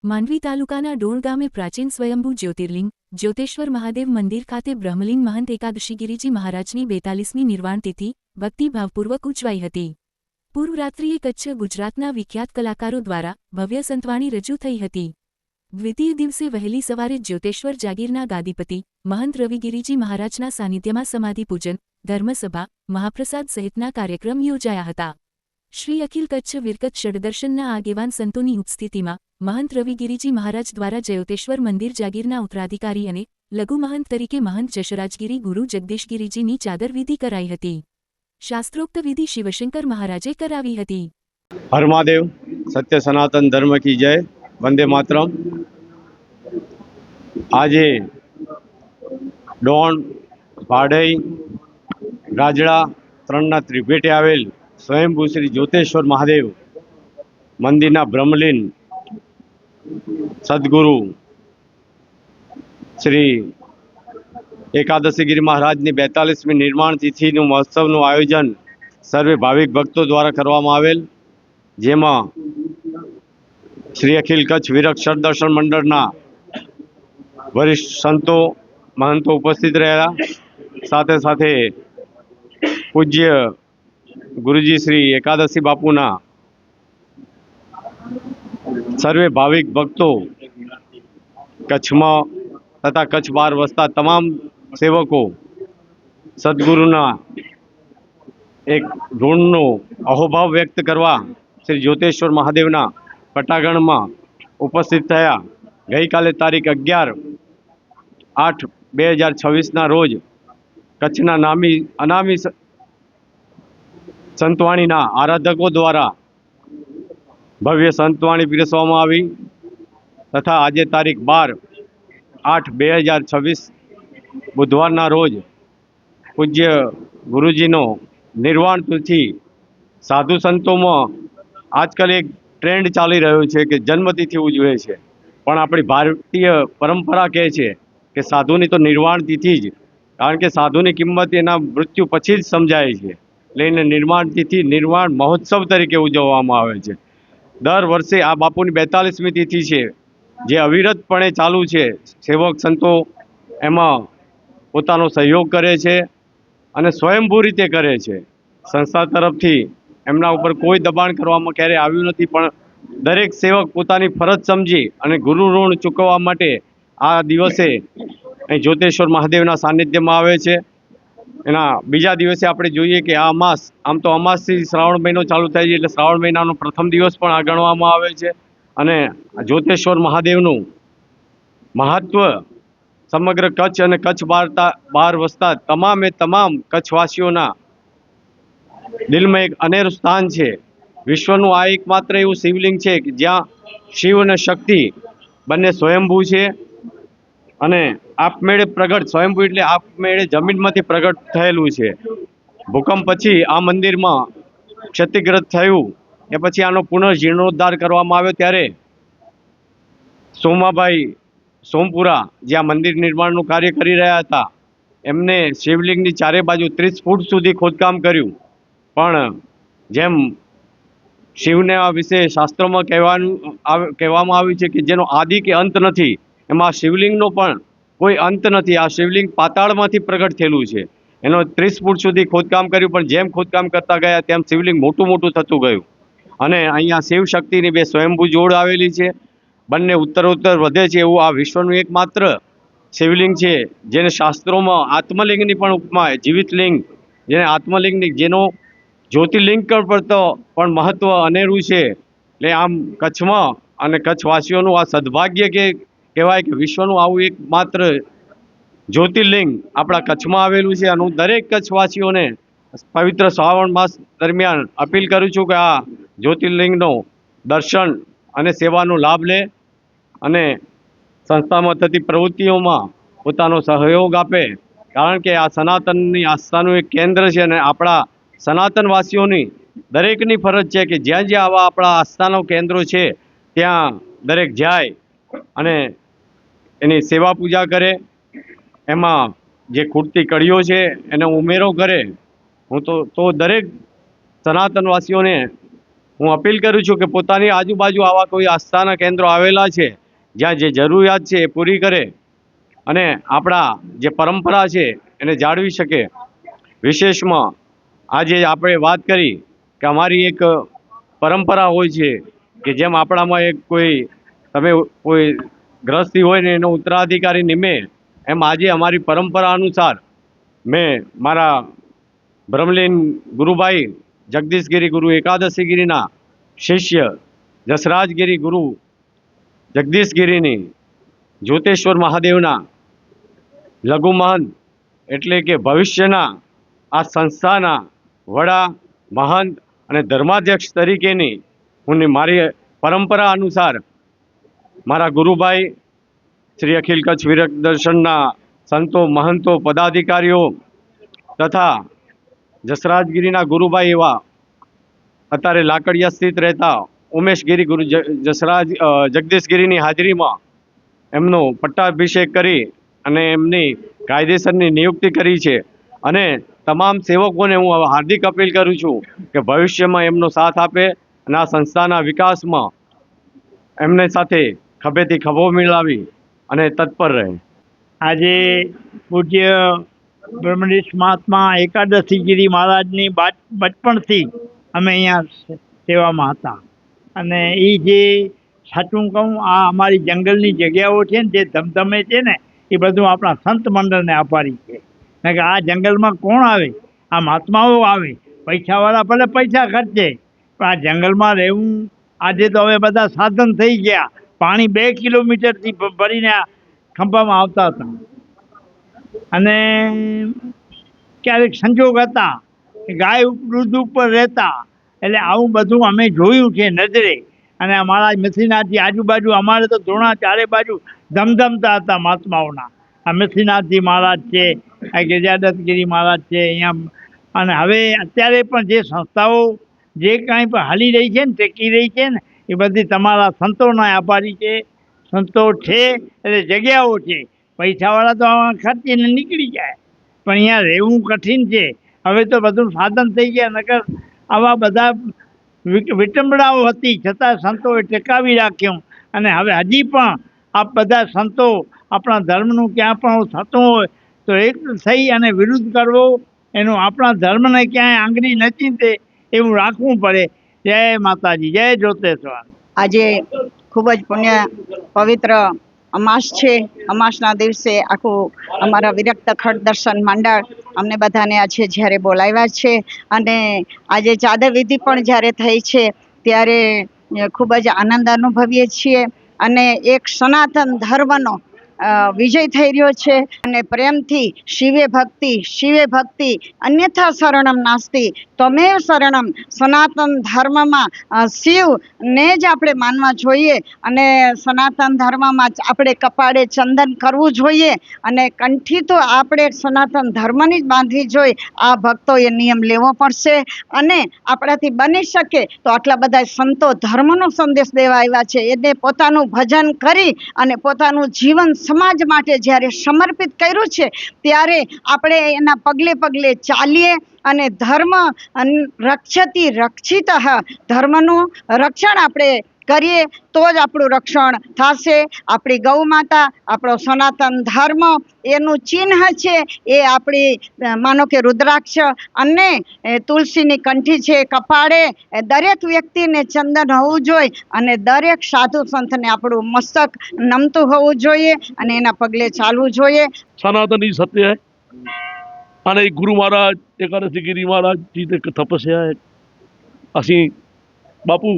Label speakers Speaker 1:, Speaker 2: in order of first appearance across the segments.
Speaker 1: માંડવી તાલુકાના ડોણ ગામે પ્રાચીન સ્વયંભૂ જ્યોતિર્લિંગ જ્યોતેશ્વર મહાદેવ મંદિર ખાતે બ્રહ્મલીન મહંત એકાદશીગીરીજી મહારાજની 42મી નિર્વાણ તિથિ ભક્તિભાવપૂર્વક ઉજવાઈ હતી। પૂર્વરાત્રિએ કચ્છ ગુજરાતના વિખ્યાત કલાકારો દ્વારા ભવ્ય સંતવાણી રજૂ થઈ હતી। દ્વિતીય દિવસે વહેલી સવારે જ્યોતેશ્વર જાગીરના ગાદીપતિ મહંત રવિગીરીજી મહારાજના સાનિધ્યમાં સમાધિપૂજન ધર્મસભા મહાપ્રસાદ સહિતના કાર્યક્રમ યોજાયા હતા। શ્રી અખિલ કચ્છ વિરકત ષડદર્શનના આગેવાન સંતોની ઉપસ્થિતિમાં મહંત રવિગીરીજી મહારાજ દ્વારા જયોતેશ્વર મંદિર જાગીરના ઉત્તરાધિકારી અને લઘુ મહંત તરીકે મહંત જશરાજગીરી ગુરુ જગદીશગીરીજીની ચાદર વિધિ કરાઈ હતી। શાસ્ત્રોક્ત વિધિ શિવશંકર મહારાજે કરાવી હતી।
Speaker 2: હર મહાદેવ, સત્ય સનાતન ધર્મ કી જય, વંદે માતરમ। આજે ડોણ, ભાડઈ, ગાજડા ત્રણના ત્રિભેટે આવેલ સ્વયંભૂ શ્રી જ્યોતેશ્વર મહાદેવ મંદિરના બ્રહ્મલીન સદગુરુ શ્રી એકાદશીગીરી મહારાજની 42મી નિર્માણ તિથિનું મહોત્સવનું આયોજન સર્વે ભાવિક ભક્તો દ્વારા કરવામાં આવેલ, જેમાં શ્રી અખિલ કચ્છ વિરક ષડદર્શન મંડળના વરિષ્ઠ સંતો મહંતો ઉપસ્થિત રહ્યા। સાથે સાથે પૂજ્ય ગુરુજી શ્રી એકાદશી બાપુના સર્વે ભાવિક ભક્તો, કચ્છમાં તથા કચ્છ બહાર વસતા તમામ સેવકો સદગુરુના એક ઋણનો અહોભાવ વ્યક્ત કરવા શ્રી જ્યોતેશ્વર મહાદેવના પટાગણમાં ઉપસ્થિત થયા। ગઈકાલે તારીખ 11/8/2026ના રોજ કચ્છના અનામી સંતવાણીના આરાધકો દ્વારા ભવ્ય સંતવાણી પીરસવામાં આવી તથા આજે તારીખ 12/8/2026 બુધવારના રોજ પૂજ્ય ગુરુજીનો નિર્વાણ તિથિ સાધુ સંતોમાં આજકાલ એક ટ્રેન્ડ ચાલી રહ્યો છે કે જન્મતિથિ ઉજવે છે, પણ આપણી ભારતીય પરંપરા કહે છે કે સાધુની તો નિર્વાણ તિથિ જ, કારણ કે સાધુની કિંમત એના મૃત્યુ પછી જ સમજાય છે। લઈને નિર્વાણ તિથિ નિર્વાણ મહોત્સવ તરીકે ઉજવવામાં આવે છે। દર વર્ષે આ બાપુની 42મી તિથિ છે, જે અવિરતપણે ચાલુ છે। સેવક સંતો એમાં પોતાનો સહયોગ કરે છે અને સ્વયંભૂ રીતે કરે છે। સંસ્થા તરફથી એમના ઉપર કોઈ દબાણ કરવામાં ક્યારેય આવ્યું નથી, પણ દરેક સેવક પોતાની ફરજ સમજી અને ગુરુ ઋણ ચૂકવવા માટે આ દિવસે અહીં જ્યોતેશ્વર મહાદેવના સાનિધ્યમાં આવે છે। એના બીજા દિવસે આપણે જોઈએ કે આ અમાસ, આમ તો અમાસથી શ્રાવણ મહિનો ચાલુ થાય છે, એટલે શ્રાવણ મહિનાનો પ્રથમ દિવસ પણ આ ગણવામાં આવે છે। અને જ્યોતેશ્વર મહાદેવનું મહત્વ સમગ્ર કચ્છ અને કચ્છ બહાર વસતા તમામ કચ્છવાસીઓના દિલમાં એક અનેરું સ્થાન છે। વિશ્વનું આ એકમાત્ર એવું શિવલિંગ છે કે જ્યાં શિવ અને શક્તિ બંને સ્વયંભૂ છે અને આપમેળે પ્રગટ, સ્વયંભૂ એટલે આપમેળે જમીનમાંથી પ્રગટ થયેલું છે। ભૂકંપ પછી આ મંદિરમાં ક્ષતિગ્રસ્ત થયું એ પછી આનો પુનઃજીર્ણોદ્ધાર કરવામાં આવ્યો, ત્યારે સોમાભાઈ સોમપુરા જ્યાં મંદિર નિર્માણનું કાર્ય કરી રહ્યા હતા, એમને શિવલિંગની ચારે બાજુ 30 ફૂટ સુધી ખોદકામ કર્યું, પણ જેમ શિવને આ વિશે શાસ્ત્રોમાં કહેવામાં આવ્યું છે કે જેનો આદિ કે અંત નથી, એમાં શિવલિંગનો પણ કોઈ અંત નથી। આ શિવલિંગ પાતાળમાંથી પ્રગટ થયેલું છે। એનો 30 ફૂટ સુધી ખોદકામ કર્યું, પણ જેમ ખોદકામ કરતા ગયા તેમ શિવલિંગ મોટું થતું ગયું અને અહીંયા શિવ શક્તિની બે સ્વયંભૂ જોડ આવેલી છે, બંને ઉત્તરોત્તર વધે છે। એવું આ વિશ્વનું એકમાત્ર શિવલિંગ છે જેને શાસ્ત્રોમાં આત્મલિંગની પણ ઉપમા, જીવિત લિંગ જેને આત્મલિંગની, જેનો જ્યોતિર્લિંગ કરતો પણ મહત્વ અનેરું છે। એટલે આમ કચ્છમાં અને કચ્છવાસીઓનું આ સદભાગ્ય કહેવાય કે વિશ્વનું આવું એકમાત્ર જ્યોતિર્લિંગ આપણા કચ્છમાં આવેલું છે। અને હું દરેક કચ્છવાસીઓને પવિત્ર શ્રાવણ માસ દરમિયાન અપીલ કરું છું કે આ જ્યોતિર્લિંગનો દર્શન અને સેવાનો લાભ લે અને સંસ્થામાં થતી પ્રવૃત્તિઓમાં પોતાનો સહયોગ આપે, કારણ કે આ સનાતનની આસ્થાનું એક કેન્દ્ર છે અને આપણા સનાતનવાસીઓની દરેકની ફરજ છે કે જ્યાં જ્યાં આવા આપણા આસ્થાનો કેન્દ્રો છે ત્યાં દરેક જાય અને એની સેવા પૂજા કરે, એમાં જે ખૂટતી કડીઓ છે એનો ઉમેરો કરે। હું તો દરેક સનાતનવાસીઓને હું અપીલ કરું છું કે પોતાની આજુબાજુ આવા કોઈ આસ્થાના કેન્દ્રો આવેલા છે જ્યાં જે જરૂરિયાત છે એ પૂરી કરે અને આપણા જે પરંપરા છે એને જાળવી શકે. વિશેષમાં આજે આપણે વાત કરી કે અમારી એક પરંપરા હોય છે કે જેમ આપણામાં એક કોઈ ગ્રસ્તી હોય ને એનો ઉત્તરાધિકારી નિમે, એમ આજે અમારી પરંપરા અનુસાર મેં મારા બ્રહ્મલીન ગુરુભાઈ જગદીશગીરી ગુરુ એકાદશીગીરીના શિષ્ય જસરાજગીરી ગુરુ જગદીશગીરીની જ્યોતેશ્વર મહાદેવના લઘુ મહંત એટલે કે ભવિષ્યના આ સંસ્થાના વડા મહંત અને ધર્માધ્યક્ષ તરીકેની હું મારી પરંપરા અનુસાર મારા ગુરુભાઈ શ્રી અખિલ કચ્છ વિરક્ત દર્શનના સંતો મહંતો પદાધિકારીઓ તથા જસરાજગીરીના ગુરુભાઈ એવા અત્યારે લાકડિયા સ્થિત રહેતા ઉમેશગીરી ગુરુ જગદીશગીરીની હાજરીમાં એમનો પટ્ટાભિષેક કરી અને એમની કાયદેસરની નિયુક્તિ કરી છે. અને તમામ સેવકોને હું હાર્દિક અપીલ કરું છું કે ભવિષ્યમાં એમનો સાથ આપે અને આ સંસ્થાના વિકાસમાં એમને સાથે ખભેથી ખભો મિલાવી અને તત્પર રહે.
Speaker 3: આજે પૂજ્ય બ્રહ્મનિષ્ઠ મહાત્મા એકાદશીગીરી મહારાજની બચપણથી અમે અહીંયા સેવામાં હતા અને એ જે સાચું કહું આ અમારી જંગલની જગ્યાઓ છે ને જે ધમધમે છે ને એ બધું આપણા સંત મંડળને આભારી છે. કારણ કે આ જંગલમાં કોણ આવે? આ મહાત્માઓ આવે. પૈસાવાળા ભલે પૈસા ખર્ચે પણ આ જંગલમાં રહેવું. આજે તો હવે બધા સાધન થઈ ગયા. પાણી 2 કિલોમીટરથી ભરીને આ ખંભામાં આવતા હતા અને ક્યારેક સંજોગ હતા ગાય દૂધ ઉપર રહેતા. એટલે આવું બધું અમે જોયું છે નજરે. અને અમારા મેથીનાથજી આજુબાજુ અમારે તો ધોણા ચારે બાજુ ધમધમતા હતા મહાત્માઓના. આ મેથીનાથજી મહારાજ છે, આ ગિરિજાદત્તગીરી મહારાજ છે અહીંયા. અને હવે અત્યારે પણ જે સંસ્થાઓ જે કાંઈ પણ હાલી રહી છે ને ટેકી રહી છે ને એ બધી તમારા સંતોના આભારી છે. સંતો છે એટલે જગ્યાઓ છે. પૈસાવાળા તો ખર્ચીને નીકળી જાય પણ અહીંયા રહેવું કઠિન છે. હવે તો બધું સાધન થઈ ગયા. નકર આવા બધા વિટંબણાઓ હતી છતાં સંતોએ ટેકાવી રાખ્યું. અને હવે હજી પણ આ બધા સંતો આપણા ધર્મનું ક્યાં પણ થતું હોય તો એક થઈ અને વિરુદ્ધ કરવો એનું આપણા ધર્મને ક્યાંય આંગળી ન ચીંધે એવું રાખવું પડે. જય માતાજી, જય જ્યોતેશ્વર.
Speaker 4: આજે ખૂબ જ પુણ્ય પવિત્ર અમાસ છે. અમાસના દિવસે આખું અમારા વિરક્ત ખડ દર્શન મંડળ અમને બધાને આજે જ્યારે બોલાવ્યા છે અને આજે ચાદર વિધિ પણ જ્યારે થઈ છે ત્યારે ખૂબ જ આનંદ અનુભવીએ છીએ. અને એક સનાતન ધર્મનો વિજય થઈ રહ્યો છે અને પ્રેમથી શિવે ભક્તિ અન્યથા શરણમ નાસ્તિ તમેવ શરણમ. સનાતન ધર્મમાં શિવને જ આપણે માનવા જોઈએ અને સનાતન ધર્મમાં આપણે કપાળે ચંદન કરવું જોઈએ અને કંઠી તો આપણે સનાતન ધર્મની જ બાંધવી જોઈએ. આ ભક્તોએ નિયમ લેવો પડશે અને આપણાથી બની શકે તો આટલા બધા સંતો ધર્મનો સંદેશ દેવા આવ્યા છે એને પોતાનું ભજન કરી અને પોતાનું જીવન સમાજ માટે જ્યારે સમર્પિત કર્યું છે ત્યારે આપણે એના પગલે પગલે ચાલીએ અને ધર્મ રક્ષતિ રક્ષિત. ધર્મનું રક્ષણ આપણે કરીએ તો જ આપણું રક્ષણ થશે. આપણી ગૌ માતા આપણો સનાતન ધર્મ એનું ચિહ્ન છે. એ આપણી માનો કે રુદ્રાક્ષ અને તુલસીની કંઠી છે કપાળે. દરેક વ્યક્તિને ચંદન હોવું જોઈએ અને દરેક સાધુ સંતને આપણું મસ્તક નમતું હોવું જોઈએ અને એના પગલે ચાલવું જોઈએ.
Speaker 5: सनातन ही सत्य है અને ગુરુ મહારાજ એકાદશીગીરી મહારાજ जी તપસ્યા है. ਅਸੀਂ બાપુ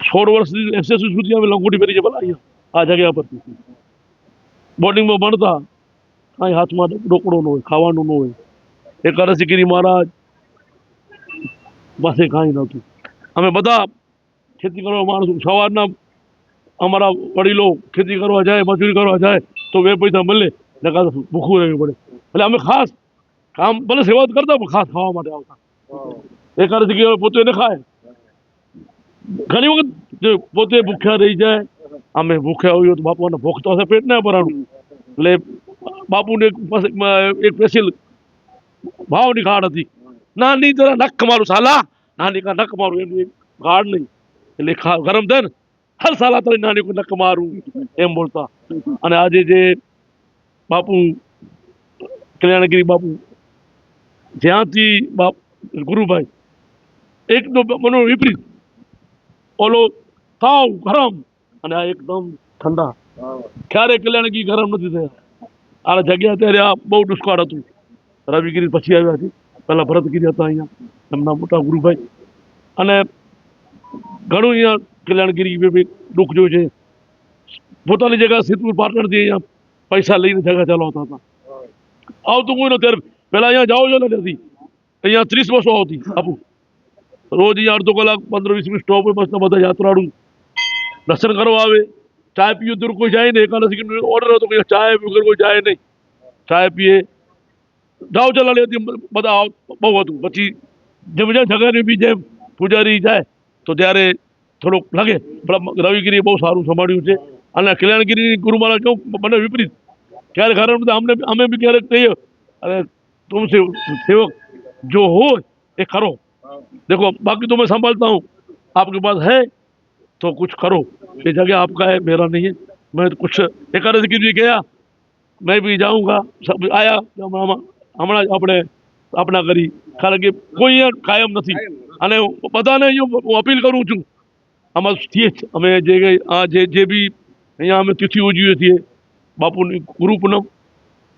Speaker 5: 16 વર્ષથી એસએસસી સુધી અમે લંગોટી પહેરી છે ભલા અહીંયા આ જગ્યા પર બોર્ડિંગમાં ભણતા. કાંઈ હાથમાં રોકડો ન હોય, ખાવાનું ન હોય. એકાદશીગીરી મહારાજ પાસે કાંઈ નહોતું. અમે બધા ખેતી કરવા માણસો સવારના અમારા વડીલો ખેતી કરવા જાય, મજૂરી કરવા જાય તો 2 પૈસા મળે નકા ભૂખું રહેવું પડે. એટલે અમે ખાસ કામ ભલે સેવા કરતા પણ ખાસ ખાવા માટે આવતા. એકાદશી પોતે ન ખાય. ઘણી વખત જે પોતે ભૂખ્યા રહી જાય, અમે ભૂખ્યા હોઈએ તો બાપુને ભૂખ તો હશે, પેટ ના ભરાણું. એટલે બાપુને એક સ્પેશિયલ ભાવની ખાડ હતી. નાની જરા નખ મારું સાલા નાની કા નક મારું એમ એક ગાઢ નહીં એટલે ગરમ થાય ને હર સાલા તારી નાની કો નક મારું એમ બોલતા. અને આજે જે બાપુ કલ્યાણગીરી બાપુ જ્યાંથી બાપ ગુરુભાઈ એકદમ મનો વિપરીત ઓલો તાવ ગરમ અને આ એકદમ ઠંડા. ક્યારે કલ્યાણગીરી ગરમ નથી થયા. આ જગ્યા ત્યારે આ બહુ દુષ્કાળ હતું. રવિગીરી પછી આવ્યા છે, પહેલા ભરતગીરી હતા અહીંયા એમના મોટા ગુરુભાઈ. અને ઘણું અહીંયા કલ્યાણગીરી દુઃખ જોયું છે. પોતાની જગ્યા સિદ્ધપુર પાટણથી અહીંયા પૈસા લઈને જગ્યા ચલાવતા હતા. આવતું કોઈ નથી. પહેલા અહીંયા જાઓ છો નથી, અહીંયા 30 બસો આવતી આપું. રોજ અહીંયા અડધો કલાક 15-20 મિનિટ સ્ટોપ હોય, બસના બધા યાત્રાળુ દર્શન કરવા આવે. ચાય પીએ તો કોઈ જાય નહીં. એકાદશી ઓર્ડર હતો કે ચાય વગર કોઈ જાય નહીં. ચાય પીએ જાઓ ચલાવી હતી, બધા બહુ હતું. પછી જેમ જેમ જગાની બી જેમ પૂજારી જાય તો ત્યારે થોડુંક લાગે. પણ રવિગીરી બહુ સારું સંભાળ્યું છે. અને કલ્યાણગીરી ગુરુ મહારાજ કેવું મને વિપરીત ક્યારેક ઘરે અમે બી ક્યારેક કહીએ અરે तुम सेवक जो हो ये करो. देखो बाकी तो मैं संभालता हूँ, आपके पास है तो कुछ करो. ये जगह आपका है, मेरा नहीं है. मैं तो कुछ एकादशी की भी गया, मैं भी जाऊँगा. सब आया હમણાં જ આપણે આપણા કરી. કારણ કે કોઈ અહીંયા કાયમ નથી. અને બધાને હું અપીલ કરું છું, આમાં છીએ જ અમે જે બી અહીંયા અમે તિથિ ઉજવીએ છીએ, બાપુની ગુરુ પૂનમ,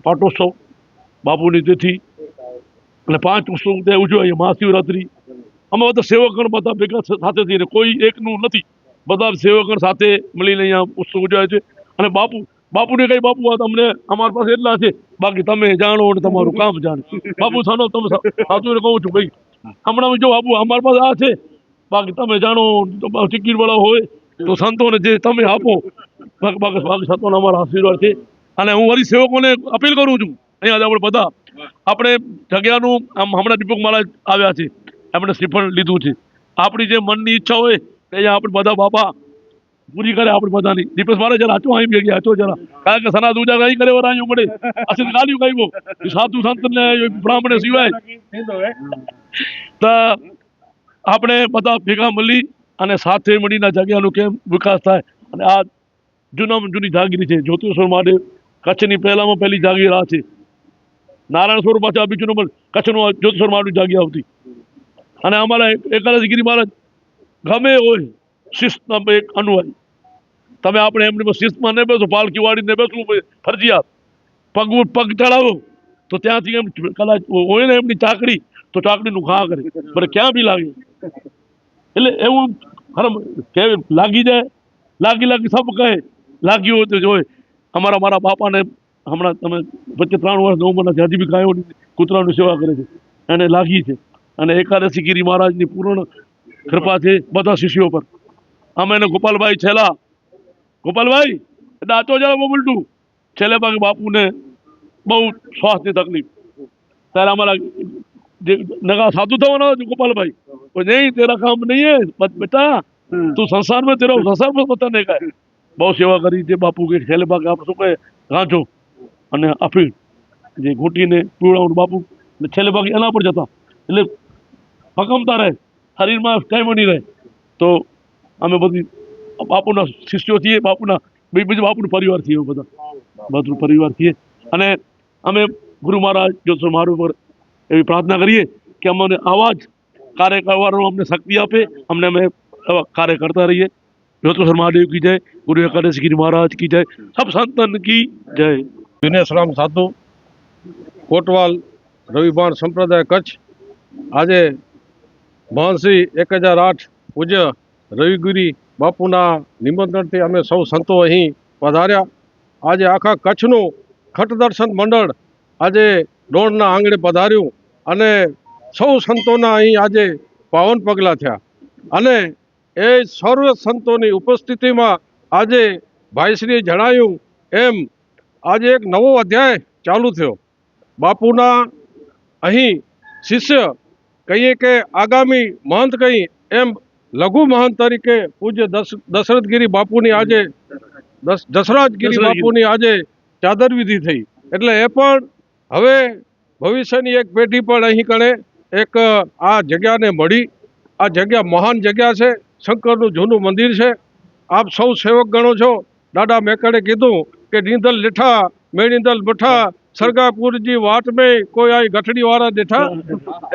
Speaker 5: પાટોત્સવ, બાપુની તિથિ અને 5 ઉત્સવ ત્યાં ઉજવાય, મહાશિવરાત્રિ. અમે બધા સેવકગણ બધા ભેગા સાથે થઈને, કોઈ એકનું નથી, બધા સેવકગણ સાથે મળીને અહીંયા ઉત્સવ ઉજવાય છે. અને બાપુને કઈ બાપુ તમને અમારી પાસે એટલા છે, બાકી તમે જાણો અને તમારું કામ જાણે. બાપુ સાનો તમે સાચું કહું છું ભાઈ, હમણાં જો બાપુ અમારી પાસે આ છે, બાકી તમે જાણો. ટિકિટ વાળા હોય તો સંતોને જે તમે આપો, બાકી સંતોને અમારા આશીર્વાદ છે. અને હું વળી સેવકોને અપીલ કરું છું, અહીંયા આપણે બધા આપણે જગ્યાનું આમ હમણાં દીપક મહારાજ આવ્યા છે, એમણે શ્રીફળ લીધું છે. આપણી જે મનની ઈચ્છા હોય અહીંયા આપણે બધા બાપા પૂરી કરે આપણે બધાની. દીપેશ મહારાજ જરા આચો અહીં ભેગી આચો જરા, કારણ કે સના દૂજા કઈ કરે વરાયું પડે અસલ ગાલ્યું કઈ સાધુ સંત ને બ્રાહ્મણે સિવાય. તો આપણે બધા ભેગા મળી અને સાથે મળીને જગ્યાનું કેમ વિકાસ થાય. અને આ જૂનામાં જૂની જાગીરી છે જ્યોતિષર મહાદેવ. કચ્છની પહેલામાં પહેલી જાગીર આ છે. નારાયણ સ્વરૂપ પાછા બીજું નંબર કચ્છનું જ્યોતિષર મહાદેવ જાગીર આવતી. અને અમારા એકાદશી ગીરી મહારાજ ગમે હોય શિસ્તના એક અનુયાયી. તમે આપણે એમની શિસ્તમાં નહીં બેસો, પાલકી વાળીને બેસવું ફરજિયાત. પગ ચડાવો તો ત્યાંથી એમ કદાચ હોય ને એમની ચાકડી, તો ચાકડીનું ઘા કરે, ભલે ક્યાં બી લાગે. એટલે એવું કે લાગી જાય, લાગી સબ કહે લાગ્યું હોય તો જોઈ. મારા બાપાને હમણાં તમે વચ્ચે 3 વર્ષ 9 મહિના હજી બી ગાયો કૂતરાની સેવા કરે છે, એને લાગી છે. અને એકાદશી ગીરી મહારાજની પૂર્ણ કૃપા છે બધા શિષ્યો પર. અમે એને ગોપાલભાઈ છેલ્લા ગોપાલભાઈ દાંતો જરા બહુ ઉલટું છેલ્લે બાકી બાપુને બહુ શ્વાસની તકલીફ. ત્યારે અમારા જે નગા સાધુ થવાના ગોપાલભાઈ, નહીં તેરા કામ નહીં હે બેટા, તું સંસાર में तेरा संसार में पता नहीं का. બહુ સેવા કરી છે બાપુ. કે છેલ્લે બાકી આપણે શું કહે ગાંજો અને અફીણ જે ઘૂંટીને પીવડાવવાનું બાપુ, છેલ્લે બાકી એના પર જતા. એટલે ભકમતા રહે, શરીરમાં કાંઈ નહીં રહે. તો અમે બધી બાપુના શિષ્યો છીએ, બીજું બાપુનો પરિવાર છીએ, બધું પરિવાર છીએ. અને અમે ગુરુ મહારાજ જ્યોતિષ મહારાજ પર એવી પ્રાર્થના કરીએ કે અમને આવા જ કાર્ય કરવાનો અમને શક્તિ આપે, અમને અમે આવા કાર્ય કરતા રહીએ. ज्योतिष महादेव की जय, गुरु एकादशी गिरी महाराज की जय, सब संतन की जय.
Speaker 6: દિનેશરામ સાધુ, કોટવાલ રવિભાણ સંપ્રદાય કચ્છ. આજે મહંતશ્રી 1008 પૂજ્ય રવિગીરી બાપુના નિમંત્રણથી અમે સૌ સંતો અહીં પધાર્યા. આજે આખા કચ્છનું ખટ દર્શન મંડળ આજે ડોળના આંગણે પધાર્યું અને સૌ સંતોના અહીં આજે પાવન પગલાં થયા. અને એ સર્વ સંતોની ઉપસ્થિતિમાં આજે ભાઈશ્રીએ જણાવ્યું એમ આજે એક નવો અધ્યાય ચાલુ થયો. બાપુના અહીં શિષ્ય કહીએ કે આગામી મહંત કહીએ એમ લઘુ મહંત તરીકે પૂજ્ય દશરથગીરી બાપુની આજે દશરાજગીરી બાપુની આજે ચાદર વિધિ થઈ. એટલે એ પણ હવે ભવિષ્યની એક પેઢી પણ અહીં કણે એક આ જગ્યાને મળી આ જગ્યા મહાન જગ્યા છે, શંકરનું જૂનું મંદિર છે. આપ સૌ સેવક ગણો છો. દાદા મેકડે કીધું કે નીંદલ લેઠા મેળીંદલ બઠા સરગાપુરજી વાટ મેં કોઈ આ ગઠડી વાળા દેઠા.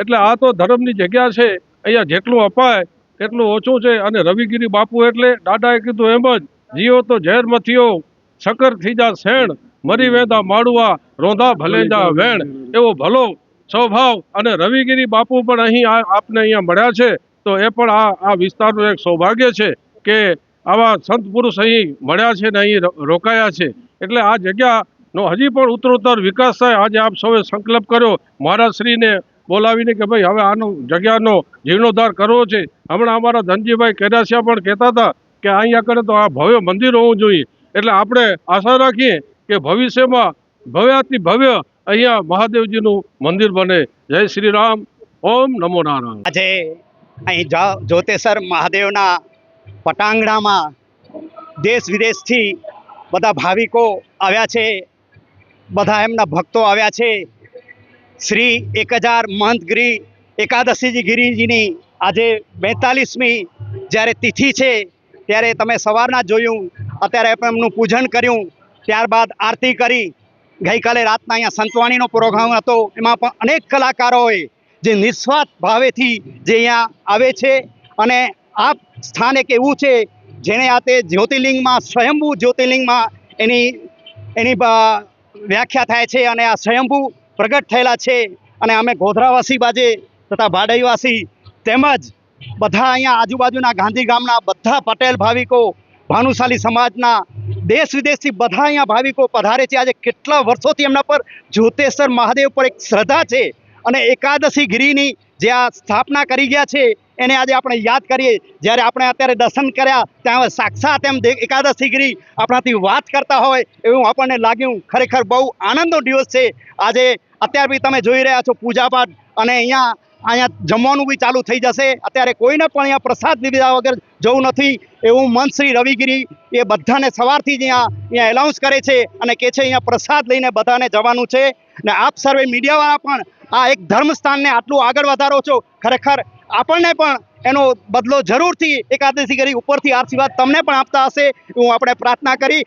Speaker 6: એટલે આ તો ધર્મની જગ્યા છે. અહીંયા જેટલું અપાય એટલું ઓછું છે. અને રવિગીરી બાપુ એટલે દાદાએ કીધું એમ જ, જીઓ તો ઝેર મથિયો સકર થીજા શેણ મરી વેંદા માડુઆ રોંધા ભલેંદા વેણ. એવો ભલો સ્વભાવ અને રવિગીરી બાપુ પણ અહીં આપને અહીંયા મળ્યા છે. તો એ પણ આ વિસ્તારનું એક સૌભાગ્ય છે કે આવા સંત પુરુષ અહીં મળ્યા છે ને અહીં રોકાયા છે. એટલે આ જગ્યાનો હજી પણ ઉત્તરોત્તર વિકાસ થાય. આજે આપ સૌએ સંકલ્પ કર્યો મહારાજશ્રીને બોલાવીને કે ભાઈ હવે આનો જગ્યાનો જીર્ણોદ્ધાર કરવો છે. હમણાં અમારા ધનજીભાઈ કેરાસિયા પણ કહેતા હતા કે અહીંયા કરે તો આ ભવ્ય મંદિર હોવું જોઈએ. એટલે આપણે આશા રાખીએ કે ભવિષ્યમાં ભવ્યાતિ ભવ્ય અહીંયા મહાદેવજીનું મંદિર બને. જય શ્રી રામ. ઓમ નમો નારાયણ.
Speaker 7: આજે અહીં જોતેશ્વર મહાદેવના પટાંગણામાં દેશ વિદેશથી બધા ભાવિકો આવ્યા છે, બધા એમના ભક્તો આવ્યા છે. શ્રી 1000 મહંતગીરી એકાદશીજી ગિરિજીની આજે 42મી જ્યારે તિથિ છે ત્યારે તમે સવારના જોયું, અત્યારે એમનું પૂજન કર્યું, ત્યારબાદ આરતી કરી. ગઈકાલે રાતના અહીંયા સંતવાણીનો પ્રોગ્રામ હતો, એમાં પણ અનેક કલાકારોએ જે નિસ્વાર્થ ભાવેથી જે અહીંયા આવે છે. અને આ સ્થાન એક એવું છે જેને આ તે જ્યોતિર્લિંગમાં સ્વયંભૂ જ્યોતિર્લિંગમાં એની વ્યાખ્યા થાય છે અને આ સ્વયંભૂ પ્રગટ થયેલા છે. અને અમે ગોધરાવાસી બાજે તથા ભાડઈવાસી તેમજ બધા અહીંયા આજુબાજુના ગાંધી ગામના બધા પટેલ ભાવિકો, ભાનુશાલી સમાજના દેશ વિદેશથી બધા અહીંયા ભાવિકો પધારે છે. આજે કેટલા વર્ષોથી એમના પર જોતેશ્વર મહાદેવ પર એક શ્રદ્ધા છે અને એકાદશી ગિરિની જે આ સ્થાપના કરી ગયા છે એને આજે આપણે યાદ કરીએ. જ્યારે આપણે અત્યારે દર્શન કર્યા ત્યાં સાક્ષાત એમ એકાદશી ગિરી આપણાથી વાત કરતા હોય એવું આપણને લાગ્યું. ખરેખર બહુ આનંદનો દિવસ છે આજે. અત્યારે બી તમે જોઈ રહ્યા છો પૂજાપાઠ અને અહીંયા જમવાનું બી ચાલુ થઈ જશે. અત્યારે કોઈને પણ અહીંયા પ્રસાદ લીધા વગર જવું નથી એવું મંત શ્રી રવિગીરી એ બધાને સવારથી જ અહીંયા એલાઉન્સ કરે છે અને કહે છે અહીંયા પ્રસાદ લઈને બધાને જવાનું છે. ને આપ સર્વે મીડિયાવાળા પણ આ એક ધર્મસ્થાનને આટલું આગળ વધારો છો. ખરેખર આપણને પણ એનો બદલો જરૂરથી એકાદશી ગિરી ઉપરથી આશીર્વાદ તમને પણ આપતા હશે એવું આપણે પ્રાર્થના કરી.